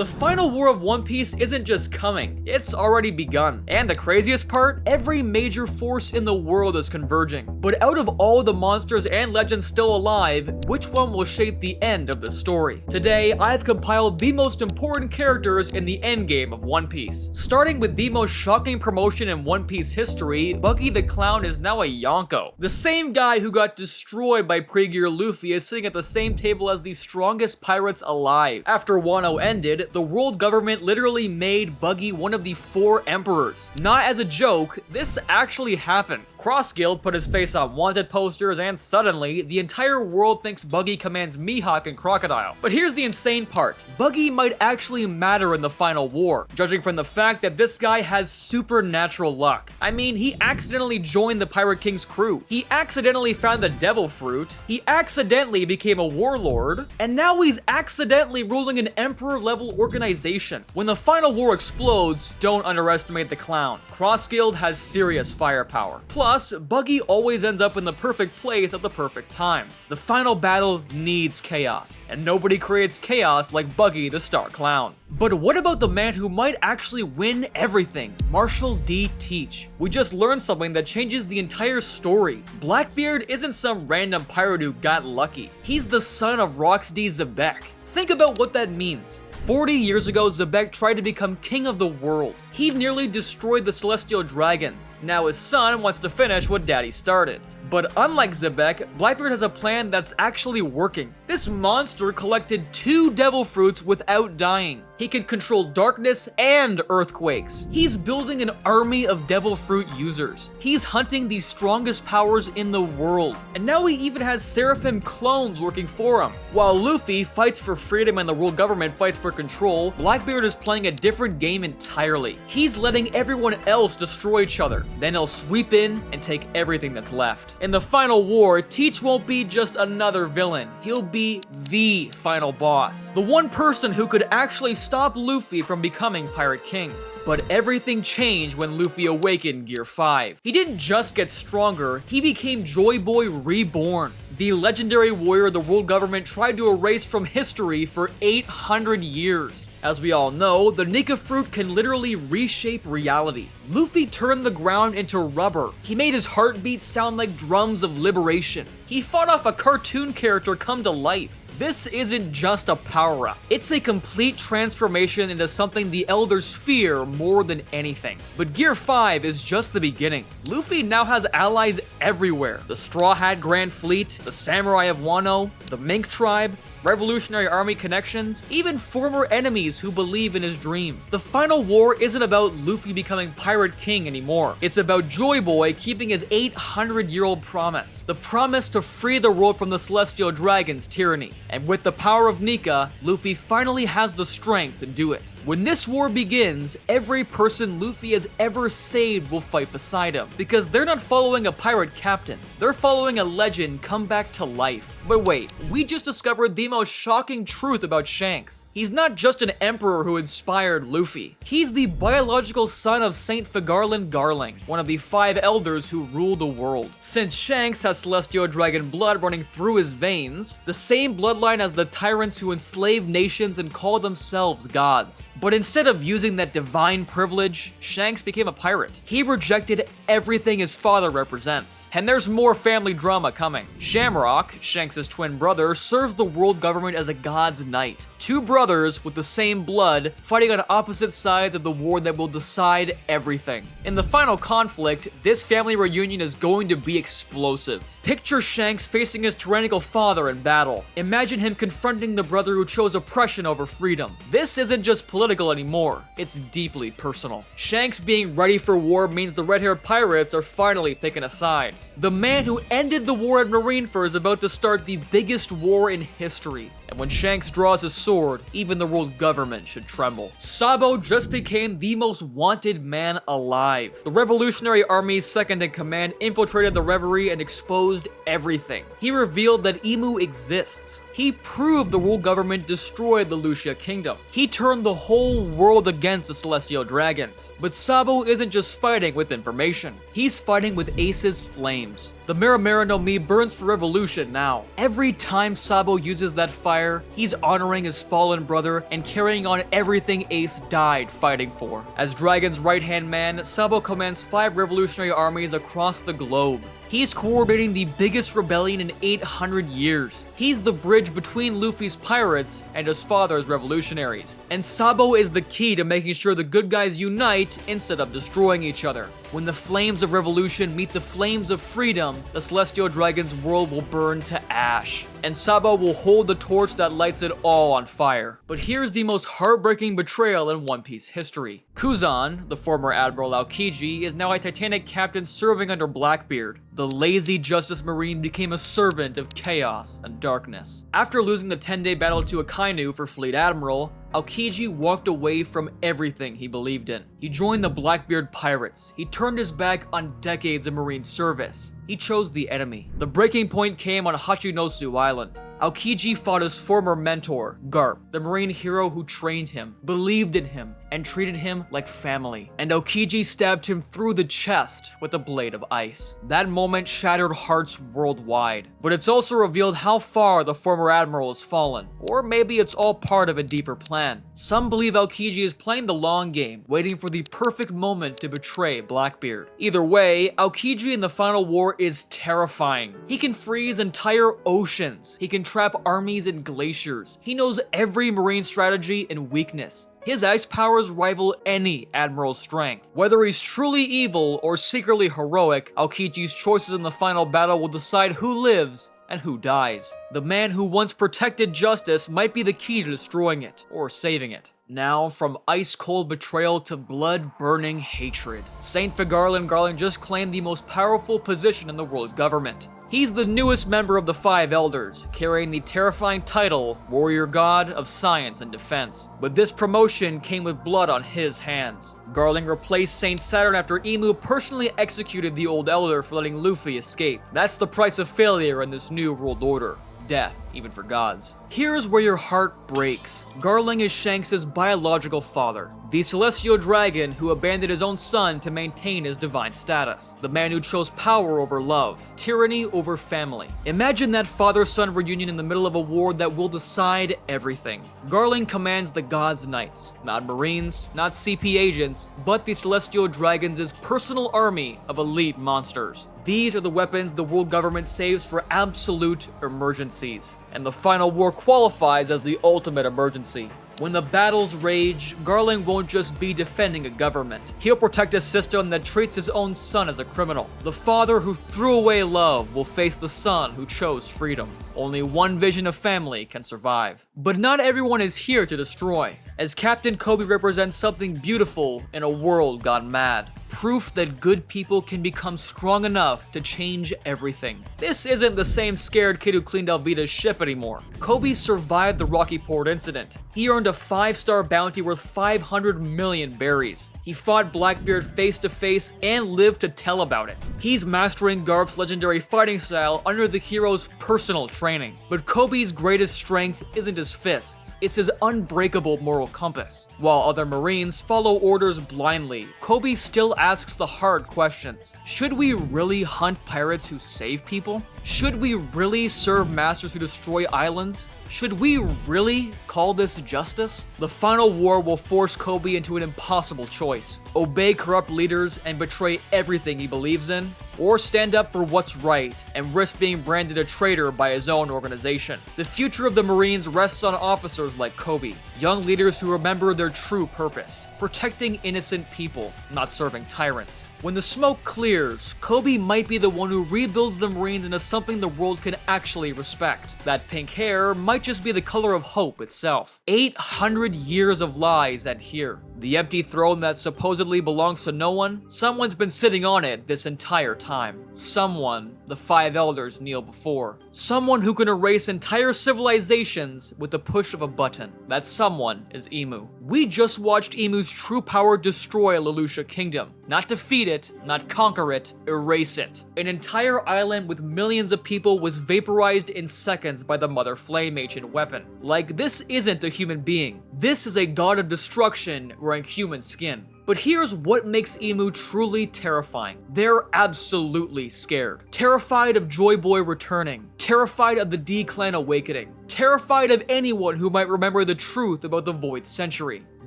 The final war of One Piece isn't just coming, it's already begun. And the craziest part, every major force in the world is converging. But out of all the monsters and legends still alive, which one will shape the end of the story? Today, I've compiled the most important characters in the endgame of One Piece. Starting with the most shocking promotion in One Piece history, Buggy the Clown is now a Yonko. The same guy who got destroyed by Pre-Gear Luffy is sitting at the same table as the strongest pirates alive. After Wano ended, the world government literally made Buggy one of the 4 emperors. Not as a joke, this actually happened. Cross Guild put his face on wanted posters, and suddenly, the entire world thinks Buggy commands Mihawk and Crocodile. But here's the insane part. Buggy might actually matter in the final war, judging from the fact that this guy has supernatural luck. I mean, he accidentally joined the Pirate King's crew. He accidentally found the Devil Fruit. He accidentally became a warlord. And now he's accidentally ruling an emperor-level organization. When the final war explodes, don't underestimate the clown. Cross Guild has serious firepower. Plus, Buggy always ends up in the perfect place at the perfect time. The final battle needs chaos, and nobody creates chaos like Buggy the Star Clown. But what about the man who might actually win everything? Marshall D. Teach. We just learned something that changes the entire story. Blackbeard isn't some random pirate who got lucky. He's the son of Roxy Xebec. Think about what that means. 40 years ago, Xebec tried to become king of the world. He nearly destroyed the Celestial Dragons. Now his son wants to finish what daddy started. But unlike Xebec, Blackbeard has a plan that's actually working. This monster collected 2 devil fruits without dying. He can control darkness and earthquakes. He's building an army of devil fruit users. He's hunting the strongest powers in the world. And now he even has Seraphim clones working for him. While Luffy fights for freedom and the world government fights for control, Blackbeard is playing a different game entirely. He's letting everyone else destroy each other. Then he'll sweep in and take everything that's left. In the final war, Teach won't be just another villain. He'll be the final boss. The one person who could actually stop Luffy from becoming Pirate King. But everything changed when Luffy awakened Gear 5. He didn't just get stronger, he became Joy Boy Reborn. The legendary warrior the world government tried to erase from history for 800 years. As we all know, the Nika fruit can literally reshape reality. Luffy turned the ground into rubber. He made his heartbeat sound like drums of liberation. He fought off a cartoon character come to life. This isn't just a power-up. It's a complete transformation into something the elders fear more than anything. But Gear 5 is just the beginning. Luffy now has allies everywhere. The Straw Hat Grand Fleet, the Samurai of Wano, the Mink Tribe, Revolutionary Army connections, even former enemies who believe in his dream. The final war isn't about Luffy becoming Pirate King anymore. It's about Joy Boy keeping his 800-year-old promise. The promise to free the world from the Celestial Dragon's tyranny. And with the power of Nika, Luffy finally has the strength to do it. When this war begins, every person Luffy has ever saved will fight beside him, because they're not following a pirate captain, they're following a legend come back to life. But wait, we just discovered the most shocking truth about Shanks. He's not just an emperor who inspired Luffy. He's the biological son of Saint Figarland Garling, one of the 5 elders who rule the world. Since Shanks has Celestial Dragon blood running through his veins, the same bloodline as the tyrants who enslaved nations and call themselves gods. But instead of using that divine privilege, Shanks became a pirate. He rejected everything his father represents. And there's more family drama coming. Shamrock, Shanks' twin brother, serves the world government as a god's knight. 2 brothers with the same blood fighting on opposite sides of the war that will decide everything. In the final conflict, this family reunion is going to be explosive. Picture Shanks facing his tyrannical father in battle. Imagine him confronting the brother who chose oppression over freedom. This isn't just political anymore, it's deeply personal. Shanks being ready for war means the red-haired pirates are finally picking a side. The man who ended the war at Marineford is about to start the biggest war in history. And when Shanks draws his sword, even the world government should tremble. Sabo just became the most wanted man alive. The Revolutionary Army's second-in-command infiltrated the Reverie and exposed everything. He revealed that Emu exists. He proved the world government destroyed the Lucia Kingdom. He turned the whole world against the Celestial Dragons. But Sabo isn't just fighting with information. He's fighting with Ace's flames. The The Maramara no Mi burns for revolution now. Every time Sabo uses that fire, he's honoring his fallen brother and carrying on everything Ace died fighting for. As Dragon's right-hand man, Sabo commands 5 revolutionary armies across the globe. He's coordinating the biggest rebellion in 800 years. He's the bridge between Luffy's pirates and his father's revolutionaries. And Sabo is the key to making sure the good guys unite instead of destroying each other. When the flames of revolution meet the flames of freedom, the Celestial Dragon's world will burn to ash. And Sabo will hold the torch that lights it all on fire. But here's the most heartbreaking betrayal in One Piece history. Kuzan, the former Admiral Aokiji, is now a Titanic captain serving under Blackbeard. The lazy Justice Marine became a servant of chaos and darkness. After losing the 10-day battle to Akainu for Fleet Admiral, Aokiji walked away from everything he believed in. He joined the Blackbeard pirates. He turned his back on decades of Marine service. He chose the enemy. The breaking point came on Hachinosu Island. Aokiji fought his former mentor, Garp, the Marine hero who trained him, believed in him, and treated him like family. And Aokiji stabbed him through the chest with a blade of ice. That moment shattered hearts worldwide. But it's also revealed how far the former admiral has fallen. Or maybe it's all part of a deeper plan. Some believe Aokiji is playing the long game, waiting for the perfect moment to betray Blackbeard. Either way, Aokiji in the final war is terrifying. He can freeze entire oceans. He can trap armies in glaciers. He knows every marine strategy and weakness. His ice powers rival any admiral's strength. Whether he's truly evil or secretly heroic, Aokiji's choices in the final battle will decide who lives and who dies. The man who once protected justice might be the key to destroying it, or saving it. Now, from ice-cold betrayal to blood-burning hatred, Saint Garling just claimed the most powerful position in the world government. He's the newest member of the 5 Elders, carrying the terrifying title, Warrior God of Science and Defense. But this promotion came with blood on his hands. Garling replaced Saint Saturn after Imu personally executed the old Elder for letting Luffy escape. That's the price of failure in this new world order. Death, even for gods. Here's where your heart breaks. Garling is Shanks' biological father, the celestial dragon who abandoned his own son to maintain his divine status. The man who chose power over love, tyranny over family. Imagine that father-son reunion in the middle of a war that will decide everything. Garling commands the God's Knights, not Marines, not CP agents, but the celestial dragon's personal army of elite monsters. These are the weapons the world government saves for absolute emergencies, and the final war qualifies as the ultimate emergency. When the battles rage, Garling won't just be defending a government. He'll protect a system that treats his own son as a criminal. The father who threw away love will face the son who chose freedom. Only one vision of family can survive. But not everyone is here to destroy, as Captain Koby represents something beautiful in a world gone mad. Proof that good people can become strong enough to change everything. This isn't the same scared kid who cleaned Alvida's ship anymore. Koby survived the Rocky Port incident. He earned a 5-star bounty worth 500 million berries. He fought Blackbeard face to face and lived to tell about it. He's mastering Garp's legendary fighting style under the hero's personal training. But Koby's greatest strength isn't his fists, it's his unbreakable moral compass. While other Marines follow orders blindly, Koby still asks the hard questions. Should we really hunt pirates who save people? Should we really serve masters who destroy islands? Should we really call this justice? The final war will force Koby into an impossible choice. Obey corrupt leaders and betray everything he believes in, or stand up for what's right and risk being branded a traitor by his own organization. The future of the Marines rests on officers like Koby, young leaders who remember their true purpose, protecting innocent people, not serving tyrants. When the smoke clears, Koby might be the one who rebuilds the Marines into something the world can actually respect. That pink hair might just be the color of hope itself. 800 years of lies adhere. The empty throne that supposedly belongs to no one, someone's been sitting on it this entire time. Someone the 5 Elders kneel before. Someone who can erase entire civilizations with the push of a button. That someone is Imu. We just watched Imu's true power destroy Lelouchia Kingdom. Not defeat it, not conquer it, erase it. An entire island with millions of people was vaporized in seconds by the Mother Flame ancient weapon. Like, this isn't a human being. This is a god of destruction wearing human skin. But here's what makes Emu truly terrifying. They're absolutely scared. Terrified of Joy Boy returning. Terrified of the D-Clan awakening. Terrified of anyone who might remember the truth about the Void Century.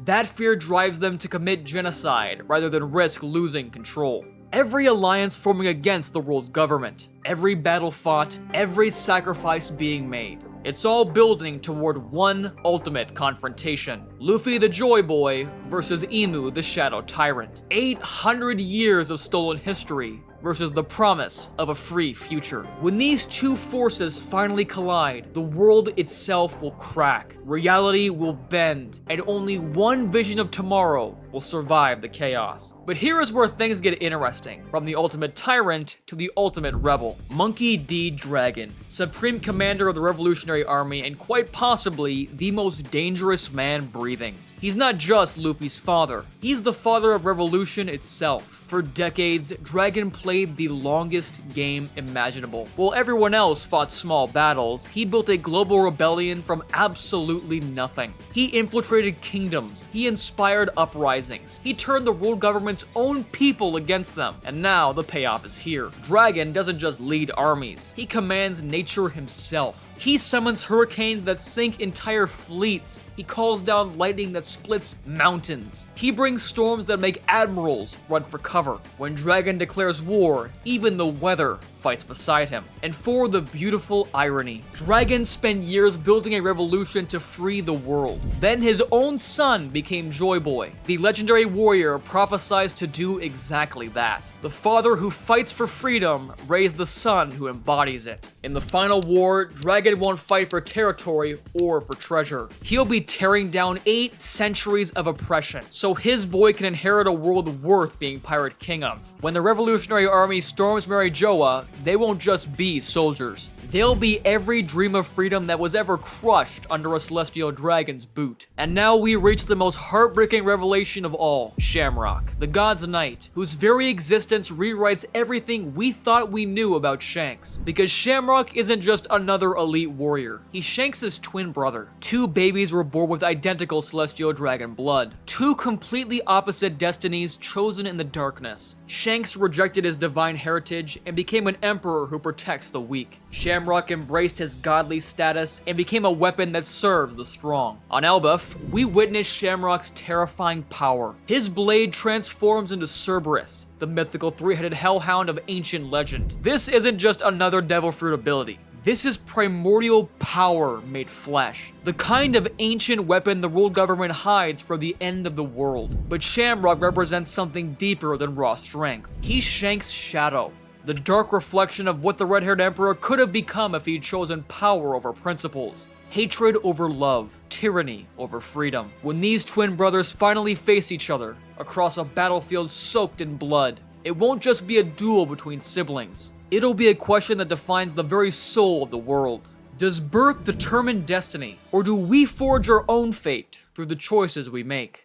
That fear drives them to commit genocide rather than risk losing control. Every alliance forming against the world government, every battle fought, every sacrifice being made. It's all building toward one ultimate confrontation. Luffy the Joy Boy versus Emu the Shadow Tyrant. 800 years of stolen history versus the promise of a free future. When these two forces finally collide, the world itself will crack, reality will bend, and only one vision of tomorrow will survive the chaos. But here is where things get interesting, from the ultimate tyrant to the ultimate rebel. Monkey D. Dragon, Supreme Commander of the Revolutionary Army and quite possibly the most dangerous man breathing. He's not just Luffy's father, he's the father of revolution itself. For decades, Dragon played the longest game imaginable. While everyone else fought small battles, he built a global rebellion from absolutely nothing. He infiltrated kingdoms, he inspired uprisings, he turned the world government's own people against them, and now the payoff is here. Dragon doesn't just lead armies, he commands nature himself. He summons hurricanes that sink entire fleets. He calls down lightning that splits mountains. He brings storms that make admirals run for cover. When Dragon declares war, even the weather fights beside him. And for the beautiful irony, Dragon spent years building a revolution to free the world. Then his own son became Joy Boy. The legendary warrior prophesies to do exactly that. The father who fights for freedom raised the son who embodies it. In the final war, Dragon won't fight for territory or for treasure. He'll be tearing down 8 centuries of oppression, so his boy can inherit a world worth being Pirate King of. When the Revolutionary Army storms Marijoa, they won't just be soldiers. They'll be every dream of freedom that was ever crushed under a Celestial Dragon's boot. And now we reach the most heartbreaking revelation of all, Shamrock, the God's Knight, whose very existence rewrites everything we thought we knew about Shanks. Because Shamrock isn't just another elite warrior, he's Shanks' twin brother. 2 babies were born with identical Celestial Dragon blood. 2 completely opposite destinies chosen in the darkness. Shanks rejected his divine heritage and became an emperor who protects the weak. Shamrock embraced his godly status and became a weapon that serves the strong. On Elbaf, we witness Shamrock's terrifying power. His blade transforms into Cerberus, the mythical 3-headed hellhound of ancient legend. This isn't just another devil fruit ability. This is primordial power made flesh. The kind of ancient weapon the world government hides for the end of the world. But Shamrock represents something deeper than raw strength. He's Shanks' shadow. The dark reflection of what the red-haired emperor could have become if he'd chosen power over principles. Hatred over love, tyranny over freedom. When these twin brothers finally face each other, across a battlefield soaked in blood, it won't just be a duel between siblings. It'll be a question that defines the very soul of the world. Does birth determine destiny, or do we forge our own fate through the choices we make?